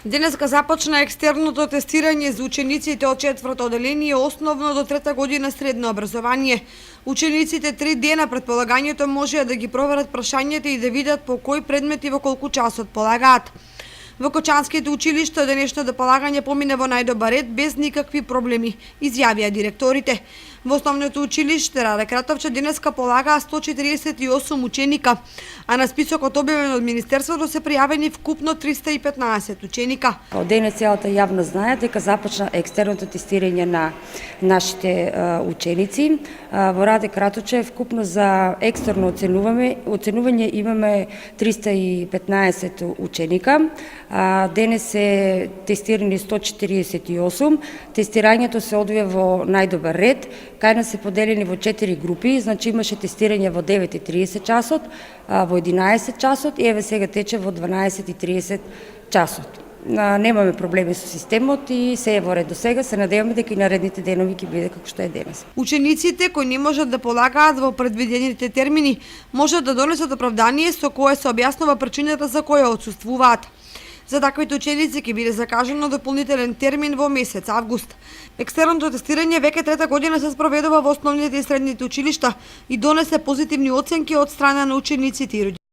Денеска започна екстерното тестирање за учениците од 4-то оделение основно до 3-та година средно образование. Учениците 3 дена пред полагањето можеа да ги проверат прашањата и да видат по кои предмети во колку часот полагаат. Во Кочанските училишта денешното полагање помине во најдобар ред без никакви проблеми, изјавија директорите. Во основното училиште Раде Кратовче денеска полагаа 148 ученика, а на списокот објавен од Министерството се пријавени вкупно 315 ученика. Од денес целата јавност знае дека започна екстерното тестирање на нашите ученици. Во Раде Кратовче вкупно за екстерно оценување имаме 315 ученика. Денес се тестирани 148. Тестирањето се одвија во најдобар ред. Кај нас се поделени во 4 групи, значи имаше тестирање во 9:30 часот, во 11 часот и еве сега тече во 12:30 часот. Немаме проблеми со системот и се е во ред до сега. Се надеваме дека и наредните денови ќе биде како што е денес. Учениците кои не можат да полагаат во предвидените термини можат да донесат оправдание со кое се објаснува причината за која отсуствуваат. За таквите ученици ќе биде закажано дополнителен термин во месец август. Екстерното тестирање веќе 3-та година се спроведува во основните и средните училишта и донесе позитивни оценки од страна на учениците и родителите.